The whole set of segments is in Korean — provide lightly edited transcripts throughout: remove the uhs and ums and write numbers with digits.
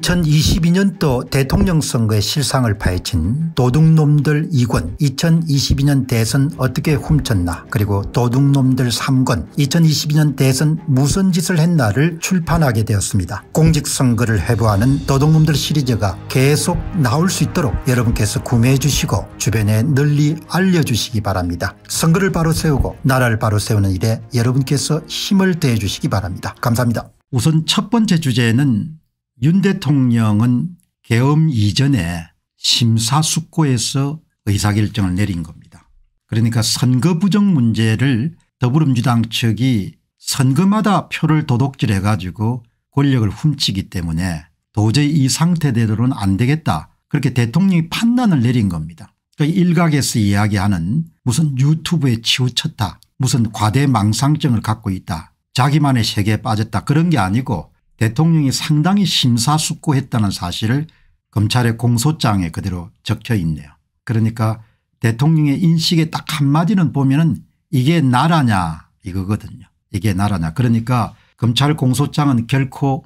2022년도 대통령 선거의 실상을 파헤친 도둑놈들 2권 2022년 대선 어떻게 훔쳤나 그리고 도둑놈들 3권 2022년 대선 무슨 짓을 했나를 출판하게 되었습니다. 공직선거를 회부하는 도둑놈들 시리즈가 계속 나올 수 있도록 여러분께서 구매해 주시고 주변에 널리 알려주시기 바랍니다. 선거를 바로 세우고 나라를 바로 세우는 일에 여러분께서 힘을 더해 주시기 바랍니다. 감사합니다. 우선 첫 번째 주제는 윤 대통령은 계엄 이전에 심사숙고해서 의사결정을 내린 겁니다. 그러니까 선거 부정 문제를 더불어민주당 측이 선거마다 표를 도둑질해 가지고 권력을 훔치기 때문에 도저히 이 상태대로는 안 되겠다. 그렇게 대통령이 판단을 내린 겁니다. 그러니까 일각에서 이야기하는 무슨 유튜브에 치우쳤다. 무슨 과대망상증을 갖고 있다. 자기만의 세계에 빠졌다. 그런 게 아니고 대통령이 상당히 심사숙고했다는 사실을 검찰의 공소장에 그대로 적혀 있네요. 그러니까 대통령의 인식의 딱 한마디는 보면은 이게 나라냐 이거거든요. 이게 나라냐. 그러니까 검찰 공소장은 결코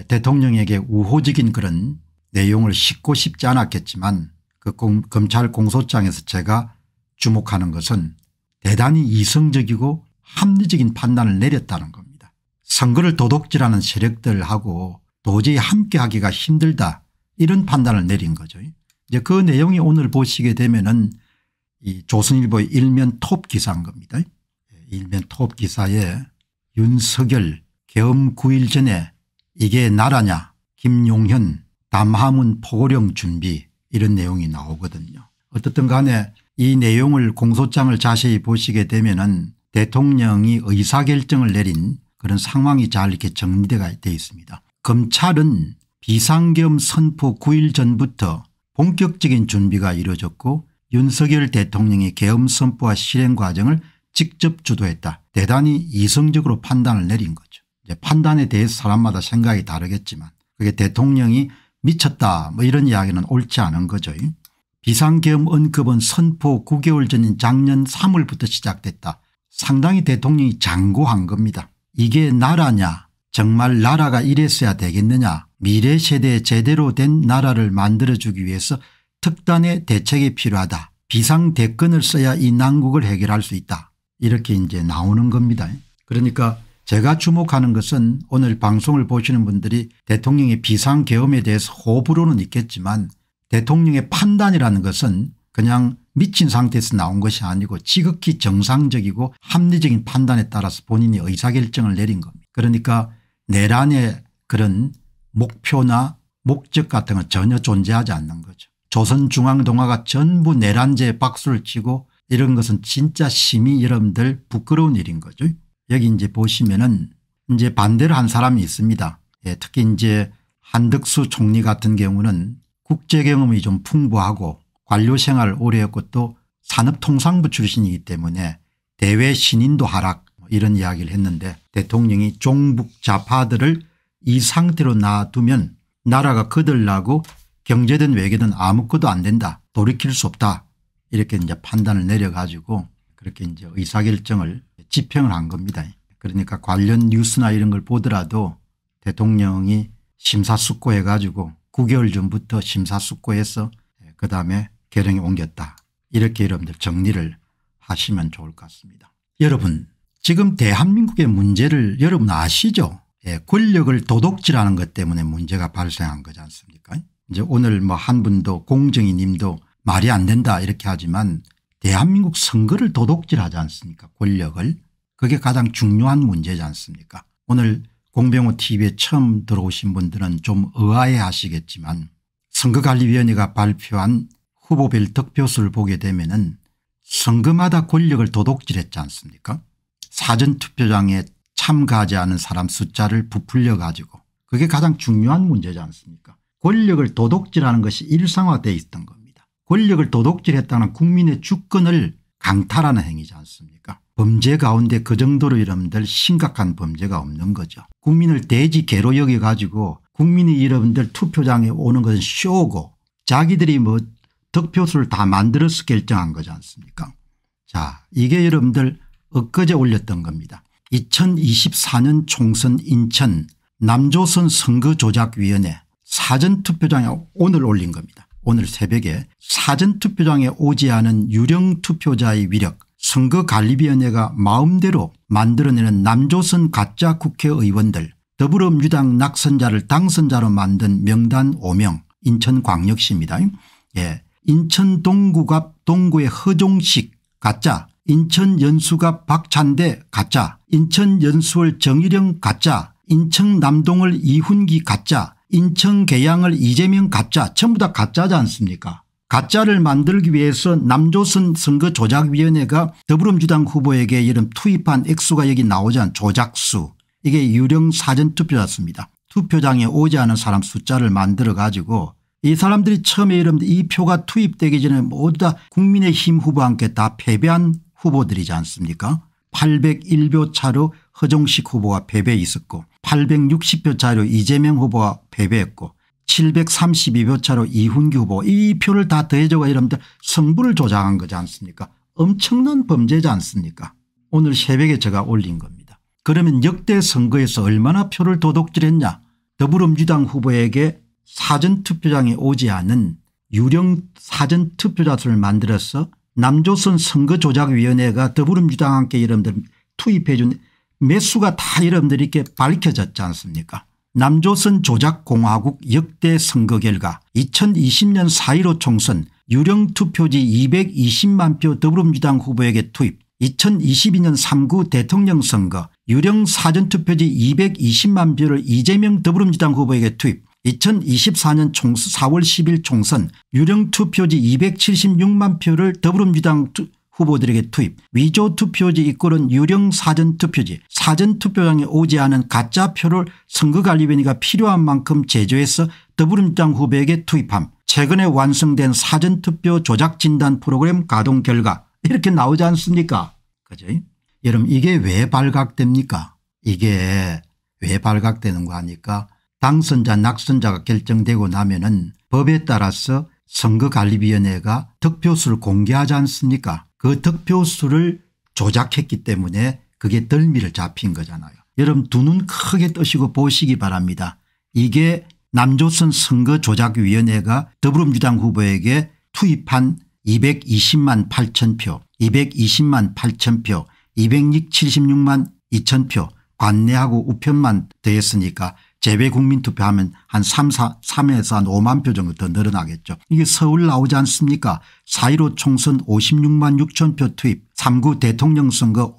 대통령에게 우호적인 그런 내용을 싣고 싶지 않았겠지만 그 검찰 공소장에서 제가 주목하는 것은 대단히 이성적이고 합리적인 판단을 내렸다는 겁니다. 선거를 도둑질하는 세력들하고 도저히 함께하기가 힘들다 이런 판단을 내린 거죠. 이제 그 내용이 오늘 보시게 되면은 이 조선일보의 일면 톱 기사인 겁니다. 일면 톱 기사에 윤석열 계엄 9일 전에 이게 나라냐 김용현 담화문 포고령 준비 이런 내용이 나오거든요. 어떻든 간에 이 내용을 공소장을 자세히 보시게 되면은 대통령이 의사결정을 내린 그런 상황이 잘 이렇게 정리되어 있습니다. 검찰은 비상계엄 선포 9일 전부터 본격적인 준비가 이루어졌고 윤석열 대통령이 계엄 선포와 실행 과정을 직접 주도했다. 대단히 이성적으로 판단을 내린 거죠. 이제 판단에 대해서 사람마다 생각이 다르겠지만 그게 대통령이 미쳤다 뭐 이런 이야기는 옳지 않은 거죠. 비상계엄 언급은 선포 9개월 전인 작년 3월부터 시작됐다. 상당히 대통령이 장고한 겁니다. 이게 나라냐 정말 나라가 이랬어야 되겠느냐 미래 세대에 제대로 된 나라를 만들어주기 위해서 특단의 대책이 필요하다. 비상대권을 써야 이 난국을 해결할 수 있다. 이렇게 이제 나오는 겁니다. 그러니까 제가 주목하는 것은 오늘 방송을 보시는 분들이 대통령의 비상계엄에 대해서 호불호는 있겠지만 대통령의 판단이라는 것은 그냥 미친 상태에서 나온 것이 아니고 지극히 정상적이고 합리적인 판단에 따라서 본인이 의사결정을 내린 겁니다. 그러니까 내란의 그런 목표나 목적 같은 건 전혀 존재하지 않는 거죠. 조선중앙동화가 전부 내란제에 박수를 치고 이런 것은 진짜 심히 여러분들 부끄러운 일인 거죠. 여기 이제 보시면은 이제 반대를 한 사람이 있습니다. 예, 특히 이제 한덕수 총리 같은 경우는 국제 경험이 좀 풍부하고 관료 생활을 오래 했고 또 산업통상부 출신이기 때문에 대외 신인도 하락 이런 이야기를 했는데 대통령이 종북 좌파들을 이 상태로 놔두면 나라가 거들나고 경제든 외교든 아무것도 안 된다. 돌이킬 수 없다. 이렇게 이제 판단을 내려가지고 그렇게 이제 의사결정을 집행을 한 겁니다. 그러니까 관련 뉴스나 이런 걸 보더라도 대통령이 심사숙고해 가지고 9개월 전부터 심사숙고해서 그다음에 결정에 옮겼다. 이렇게 여러분들 정리를 하시면 좋을 것 같습니다. 여러분 지금 대한민국의 문제를 여러분 아시죠? 예, 권력을 도둑질하는 것 때문에 문제가 발생한 거지 않습니까? 이제 오늘 뭐 한 분도 공정위 님도 말이 안 된다 이렇게 하지만 대한민국 선거를 도둑질하지 않습니까? 권력을. 그게 가장 중요한 문제지 않습니까? 오늘 공병호 TV에 처음 들어오신 분들은 좀 의아해 하시겠지만 선거관리위원회가 발표한 후보별 득표수를 보게 되면은 선거마다 권력을 도둑질했지 않습니까? 사전투표장에 참가하지 않은 사람 숫자를 부풀려 가지고 그게 가장 중요한 문제지 않습니까? 권력을 도둑질하는 것이 일상화되어 있던 겁니다. 권력을 도둑질했다는 국민의 주권을 강탈하는 행위지 않습니까? 범죄 가운데 그 정도로 여러분들 심각한 범죄가 없는 거죠. 국민을 돼지 개로 여겨 가지고 국민이 여러분들 투표장에 오는 것은 쇼고 자기들이 뭐 득표수를 다 만들어서 결정한 거지 않습니까? 자, 이게 여러분들 엊그제 올렸던 겁니다. 2024년 총선 인천 남조선 선거조작위원회 사전투표장에 오늘 올린 겁니다. 오늘 새벽에 사전투표장에 오지 않은 유령투표자의 위력, 선거관리위원회가 마음대로 만들어내는 남조선 가짜 국회의원들, 더불어민주당 낙선자를 당선자로 만든 명단 5명, 인천광역시입니다. 예. 인천 동구의 허종식 가짜, 인천 연수갑 박찬대 가짜, 인천 연수월 정일영 가짜, 인천 남동을 이훈기 가짜, 인천 계양을 이재명 가짜, 전부 다 가짜지 않습니까? 가짜를 만들기 위해서 남조선 선거조작위원회가 더불어민주당 후보에게 이런 투입한 액수가 여기 나오지 않은 조작수, 이게 유령 사전투표였습니다. 투표장에 오지 않은 사람 숫자를 만들어 가지고 이 사람들이 처음에 여러분들 이 표가 투입되기 전에 모두 다 국민의힘 후보와 함께 다 패배한 후보들이지 않습니까? 801표 차로 허종식 후보가 패배해 있었고 860표 차로 이재명 후보가 패배했고 732표 차로 이훈기 후보, 이 표를 다 더해줘가 여러분들 성부를 조작한 거지 않습니까? 엄청난 범죄지 않습니까? 오늘 새벽에 제가 올린 겁니다. 그러면 역대 선거에서 얼마나 표를 도둑질했냐. 더불어민주당 후보에게 사전투표장에 오지 않은 유령 사전투표자 수를 만들어서 남조선 선거조작위원회가 더불어민주당과 함께 여러분들 투입해 준 매수가 다 여러분들이 이렇게 밝혀졌지 않습니까? 남조선 조작공화국 역대 선거 결과 2020년 4.15 총선 유령 투표지 220만 표 더불어민주당 후보에게 투입, 2022년 3구 대통령 선거 유령 사전투표지 220만 표를 이재명 더불어민주당 후보에게 투입, 2024년 4월 10일 총선 유령 투표지 276만 표를 더불어민주당 후보들에게 투입, 위조 투표지 이꼴은 유령 사전투표지, 사전투표장에 오지 않은 가짜표를 선거관리위원회가 필요한 만큼 제조해서 더불어민주당 후보에게 투입함, 최근에 완성된 사전투표 조작진단 프로그램 가동 결과, 이렇게 나오지 않습니까? 그죠? 여러분 이게 왜 발각됩니까? 이게 왜 발각되는 거 하니까 당선자 낙선자가 결정되고 나면은 법에 따라서 선거관리위원회가 득표수를 공개하지 않습니까? 그 득표수를 조작했기 때문에 그게 덜미를 잡힌 거잖아요. 여러분 두 눈 크게 뜨시고 보시기 바랍니다. 이게 남조선 선거조작위원회가 더불어민주당 후보에게 투입한 220만 8천 표, 220만 8천 표, 276만 2천 표, 관내하고 우편만 더했으니까 재외국민투표하면 한 3에서 한 5만 표 정도 더 늘어나겠죠. 이게 서울 나오지 않습니까? 4.15 총선 56만 6천 표 투입, 3구 대통령 선거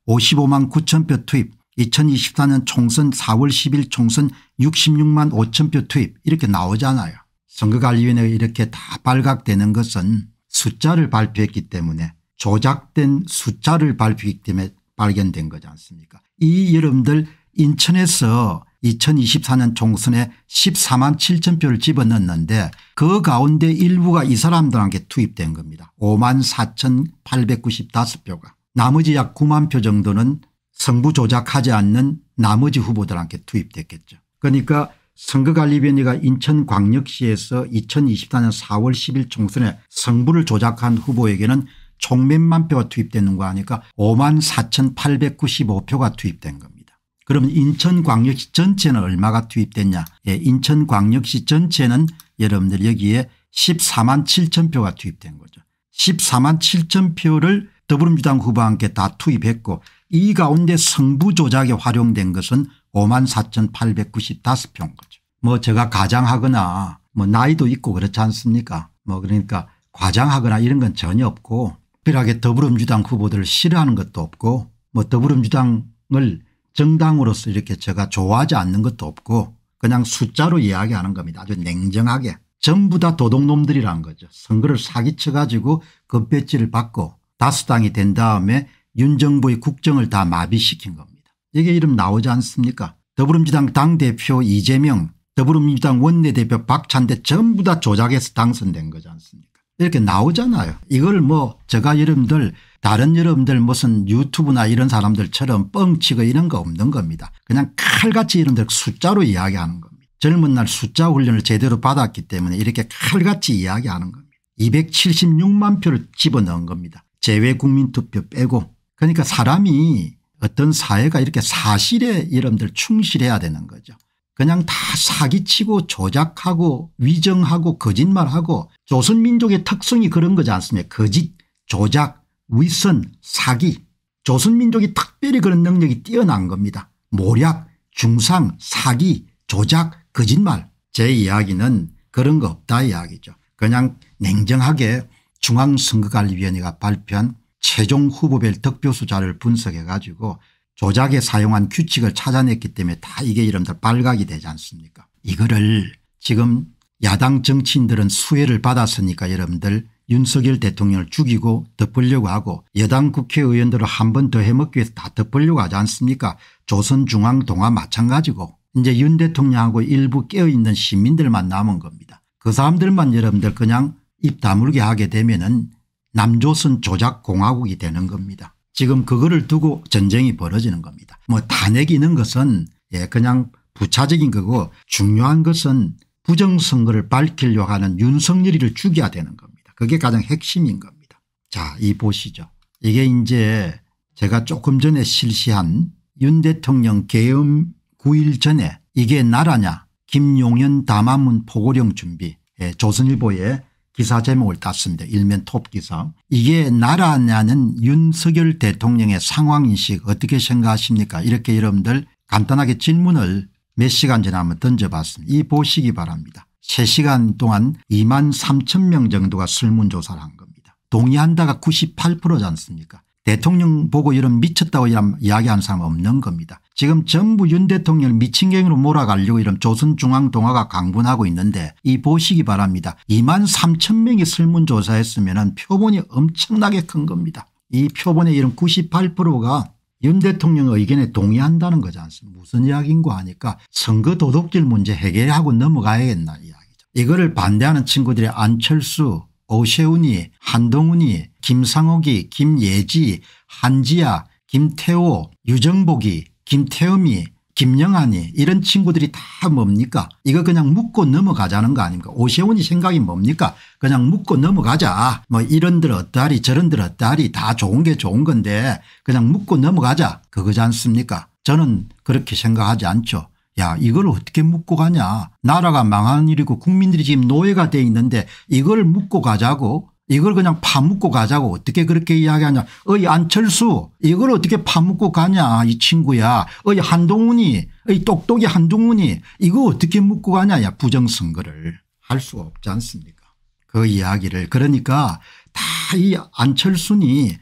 55만 9천 표 투입, 2024년 총선 4월 10일 총선 66만 5천 표 투입, 이렇게 나오잖아요. 선거관리위원회가 이렇게 다 발각되는 것은 숫자를 발표했기 때문에, 조작된 숫자를 발표했기 때문에 발견된 거지 않습니까? 이 여러분들 인천에서 2024년 총선에 14만 7천 표를 집어넣었는데 그 가운데 일부가 이 사람들한테 투입된 겁니다. 5만 4,895표가. 나머지 약 9만 표 정도는 성부 조작하지 않는 나머지 후보들한테 투입됐겠죠. 그러니까 선거관리위원회가 인천광역시에서 2024년 4월 10일 총선에 성부를 조작한 후보에게는 총 몇만 표가 투입되는 거 하니까 5만 4,895표가 투입된 겁니다. 그러면 인천광역시 전체는 얼마가 투입됐냐. 예, 인천광역시 전체는 여러분들 여기에 14만 7천 표가 투입된 거죠. 14만 7천 표를 더불어민주당 후보와 함께 다 투입했고 이 가운데 성부 조작에 활용된 것은 5만 4,895표인 거죠. 뭐 제가 가장하거나 뭐 나이도 있고 그렇지 않습니까? 뭐 그러니까 과장하거나 이런 건 전혀 없고 특별하게 더불어민주당 후보들을 싫어하는 것도 없고 뭐 더불어민주당을 정당으로서 이렇게 제가 좋아하지 않는 것도 없고 그냥 숫자로 이야기하는 겁니다. 아주 냉정하게. 전부 다 도둑놈들이라는 거죠. 선거를 사기쳐 가지고 급배지를 받고 다수당이 된 다음에 윤 정부의 국정을 다 마비시킨 겁니다. 이게 이름 나오지 않습니까? 더불어민주당 당대표 이재명, 더불어민주당 원내대표 박찬대 전부 다 조작해서 당선된 거지 않습니까? 이렇게 나오잖아요. 이걸 뭐 제가 여러분들 다른 여러분들 무슨 유튜브나 이런 사람들처럼 뻥치고 이런 거 없는 겁니다. 그냥 칼같이 여러분들 숫자로 이야기하는 겁니다. 젊은 날 숫자 훈련을 제대로 받았기 때문에 이렇게 칼같이 이야기하는 겁니다. 276만 표를 집어넣은 겁니다. 재외국민투표 빼고. 그러니까 사람이 어떤 사회가 이렇게 사실에 여러분들 충실해야 되는 거죠. 그냥 다 사기치고 조작하고 위정하고 거짓말하고 조선민족의 특성이 그런 거지 않습니까? 거짓, 조작, 위선, 사기. 조선민족이 특별히 그런 능력이 뛰어난 겁니다. 모략, 중상, 사기, 조작, 거짓말. 제 이야기는 그런 거 없다 이야기죠. 그냥 냉정하게 중앙선거관리위원회가 발표한 최종 후보별 득표수 자료를 분석해 가지고 조작에 사용한 규칙을 찾아냈기 때문에 다 이게 여러분들 발각이 되지 않습니까? 이거를 지금 야당 정치인들은 수혜를 받았으니까 여러분들 윤석열 대통령을 죽이고 덮으려고 하고 여당 국회의원들을 한 번 더 해먹기 위해서 다 덮으려고 하지 않습니까? 조선중앙동화 마찬가지고 이제 윤 대통령하고 일부 깨어있는 시민들만 남은 겁니다. 그 사람들만 여러분들 그냥 입 다물게 하게 되면은 남조선 조작공화국이 되는 겁니다. 지금 그거를 두고 전쟁이 벌어지는 겁니다. 뭐 탄핵이는 것은 그냥 부차적인 거고 중요한 것은 부정선거를 밝히려고 하는 윤석열이를 죽여야 되는 겁니다. 그게 가장 핵심인 겁니다. 자, 이 보시죠. 이게 이제 제가 조금 전에 실시한 윤 대통령 계엄 9일 전에 이게 나라냐 김용현 담화문 포고령 준비 조선일보에 기사 제목을 땄습니다. 일면 톱 기사. 이게 나라냐는 윤석열 대통령의 상황인식 어떻게 생각하십니까? 이렇게 여러분들 간단하게 질문을 몇 시간 전에 한번 던져봤습니다. 이 보시기 바랍니다. 3시간 동안 2만 3천 명 정도가 설문조사를 한 겁니다. 동의한다가 98%지 않습니까? 대통령 보고 이런 미쳤다고 이야기하는 사람은 없는 겁니다. 지금 전부 윤 대통령을 미친경으로 몰아가려고 이런 조선중앙동화가 강분하고 있는데 이 보시기 바랍니다. 2만 3천 명이 설문조사했으면 표본이 엄청나게 큰 겁니다. 이 표본의 이런 98%가 윤 대통령 의견에 동의한다는 거지 않습니까? 무슨 이야기인가 하니까 선거 도둑질 문제 해결하고 넘어가야겠나 이야기죠. 이거를 반대하는 친구들이 안철수, 오세훈이, 한동훈이, 김상옥이, 김예지, 한지아, 김태호, 유정복이, 김태흠이, 김영환이 이런 친구들이 다 뭡니까? 이거 그냥 묻고 넘어가자는 거 아닙니까? 오세훈이 생각이 뭡니까? 그냥 묻고 넘어가자. 뭐 이런들 어떠하리 저런들 어떠하리 다 좋은 게 좋은 건데 그냥 묻고 넘어가자. 그거지 않습니까? 저는 그렇게 생각하지 않죠. 야, 이걸 어떻게 묻고 가냐. 나라가 망하는 일이고 국민들이 지금 노예가 돼 있는데 이걸 묻고 가자고. 이걸 그냥 파묻고 가자고 어떻게 그렇게 이야기하냐. 어이 안철수 이걸 어떻게 파묻고 가냐 이 친구야. 어이 한동훈이 어이 똑똑이 한동훈이 이거 어떻게 묻고 가냐. 야 부정선거를 할 수가 없지 않습니까. 그 이야기를 그러니까 다 이 안철수니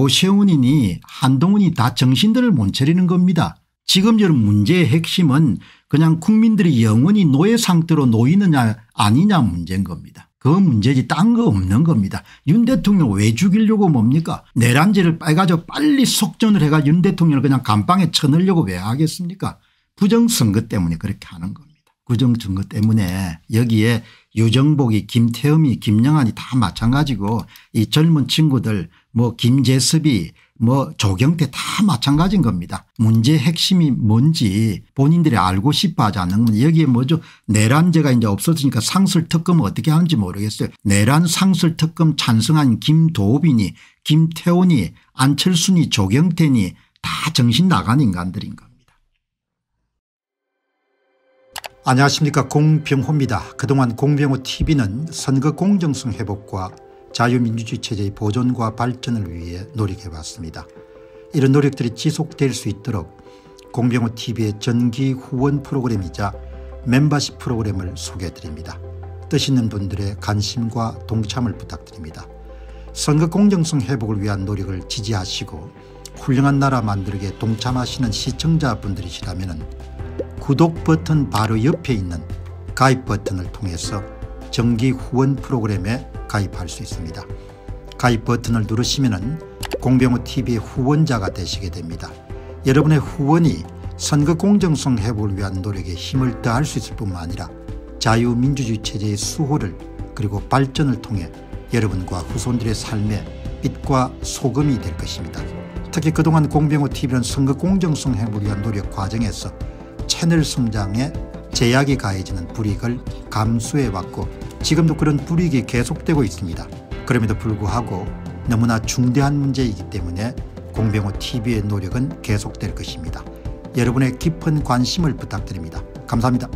오세훈이니 한동훈이 다 정신들을 못 차리는 겁니다. 지금 이런 문제의 핵심은 그냥 국민들이 영원히 노예 상태로 놓이느냐 아니냐 문제인 겁니다. 그 문제지 딴 거 없는 겁니다. 윤 대통령 왜 죽이려고 뭡니까? 내란죄를 빼가지고 빨리 속전을 해가 윤 대통령을 그냥 감방에 쳐넣으려고 왜 하겠습니까? 부정선거 때문에 그렇게 하는 겁니다. 부정선거 때문에 여기에 유정복이 김태흠이 김영환이 다 마찬가지고 이 젊은 친구들 뭐 김재섭이 뭐 조경태 다 마찬가지인 겁니다. 문제의 핵심이 뭔지 본인들이 알고 싶어 하지 않는 건 여기에 뭐죠. 내란죄가 이제 없어지니까 상설특검을 어떻게 하는지 모르겠어요. 내란 상설특검 찬성한 김도빈이 김태훈이 안철수니 조경태니 다 정신 나간 인간들인 겁니다. 안녕하십니까. 공병호입니다. 그동안 공병호 TV는 선거 공정성 회복과 자유민주주의 체제의 보존과 발전을 위해 노력해왔습니다. 이런 노력들이 지속될 수 있도록 공병호 TV의 정기 후원 프로그램이자 멤버십 프로그램을 소개해드립니다. 뜻 있는 분들의 관심과 동참을 부탁드립니다. 선거 공정성 회복을 위한 노력을 지지하시고 훌륭한 나라 만들기에 동참하시는 시청자분들이시라면 구독 버튼 바로 옆에 있는 가입 버튼을 통해서 정기 후원 프로그램에 가입할 수 있습니다. 가입 버튼을 누르시면 공병호 TV의 후원자가 되시게 됩니다. 여러분의 후원이 선거 공정성 회복을 위한 노력에 힘을 더할 수 있을 뿐만 아니라 자유민주주의 체제의 수호를 그리고 발전을 통해 여러분과 후손들의 삶에 빛과 소금이 될 것입니다. 특히 그동안 공병호 TV는 선거 공정성 회복을 위한 노력 과정에서 채널 성장에 제약이 가해지는 불이익을 감수해왔고 지금도 그런 불이익이 계속되고 있습니다. 그럼에도 불구하고 너무나 중대한 문제이기 때문에 공병호 TV의 노력은 계속될 것입니다. 여러분의 깊은 관심을 부탁드립니다. 감사합니다.